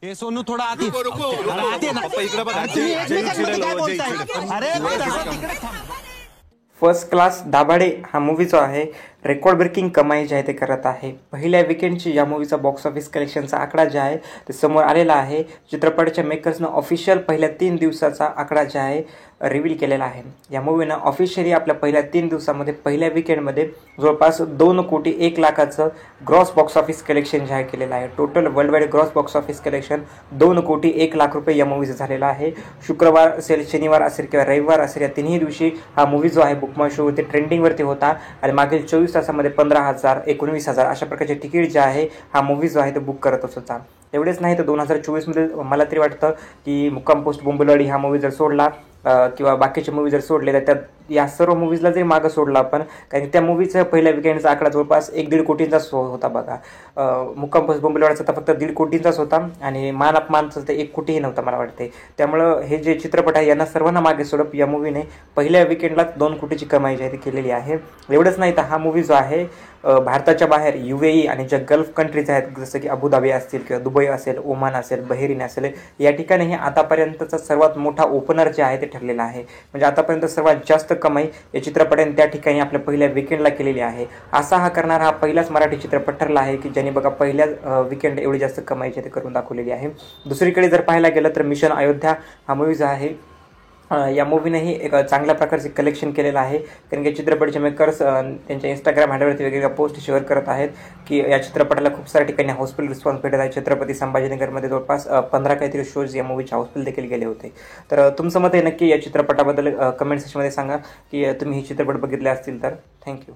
हे सोनू थोडा आधी अरे आधी ना इकडे बघा. तुम्ही एकमेकांमध्ये काय बोलताय? अरे तसं तिकडे थांब. फर्स्ट क्लास दाभाडे हा मूवी जो आहे रेकॉर्ड ब्रेकिंग कमाई जी आहे ते करत आहे. पहिल्या विकेंडची या मूवीचा बॉक्स ऑफिस कलेक्शनचा आकडा जे आहे ते समोर आलेला आहे. चित्रपटाच्या मेकर्सनं ऑफिशियल पहिल्या 3 दिवसाचा आकडा जे आहे रिव्हील केलेला आहे. या मूवीनं ऑफिशियली आपल्या पहिल्या 3 दिवसामध्ये पहिल्या विकेंडमध्ये जवळपास 2 कोटी 1 लाखाचं ग्रॉस बॉक्स ऑफिस कलेक्शन जे आहे केलेलं आहे. Total world wide gross box office collection 2 कोटी 1 लाख रुपये या मूवीचं झालेलं आहे. शुक्रवार असेल, शनिवार असेल किंवा रविवार असेल या तिन्ही दिवशी हा मूवी जो आहे बुक माय शो ते ट्रेंडिंगवरती होता आणि मागील 24 तासामध्ये 15,000 19,000 अशा प्रकारचे तिकीट जे आहे हा मूवी जो आहे ते बुक करत होता. एवढेच नाही तर 2024मध्ये मला तरी वाटतं की मुक्काम पोस्ट बोंबलवाडी हा मूवी जर सोडला किंवा बाकीचे मूवी जर सोडले तर त्यात या सर्व मूवीजला जरी मागं सोडलं आपण, कारण त्या मूवीचा पहिल्या विकेंडचा आकडा जवळपास 1-1.5 कोटींचाच होता बघा. मुक्काम पोस्ट बोंबलवाडीचा तर फक्त 1.5 कोटींचाच होता आणि मान अपमानचा तर 1 कोटीही नव्हता मला वाटते. त्यामुळं हे जे चित्रपट आहे यांना सर्वांना मागे सोडप या मूवीने पहिल्या विकेंडला 2 कोटीची कमाई जी आहे ती केलेली आहे. एवढंच नाही तर हा मूवी जो आहे भारताच्या बाहेर UAE आणि ज्या गल्फ कंट्रीज आहेत जसं की अबुधाबी असतील किंवा दुबई असेल, ओमान असेल, बहेरीन असेल या ठिकाणी आतापर्यंतचा सर्वात मोठा ओपनर जे आहे ते ठरलेला आहे. म्हणजे आतापर्यंत सर्वात जास्त कमाई या चित्रपटाने त्या ठिकाणी आपल्या पहिल्या विकेंडला केलेली आहे. असा हा करणारा हा पहिलाच मराठी चित्रपट ठरला आहे की ज्याने बघा पहिल्या विकेंड एवढी जास्त कमाई ते करून दाखवलेली आहे. दुसरीकडे जर पाहायला गेलं तर मिशन अयोध्या हा मूवी जो आहे या मूवीनेही एक चांगल्या प्रकारचे कलेक्शन केलेलं आहे. कारण की चित्रपटाचे मेकर्स त्यांच्या इंस्टाग्राम हँडलवरती वेगवेगळ्या पोस्ट शेअर करत आहेत की या चित्रपटाला खूप साऱ्या ठिकाणी हाऊसफुल रिस्पॉन्स भेटत आहे. छत्रपती संभाजीनगरमध्ये जवळपास 15 काहीतरी शोज या मूवीचे हाऊसफुल देखील गेले होते. तर तुमचं मत आहे नक्की या चित्रपटाबद्दल कमेंट सेक्शनमध्ये सांगा की तुम्ही हे चित्रपट बघितले असतील तर. थँक्यू.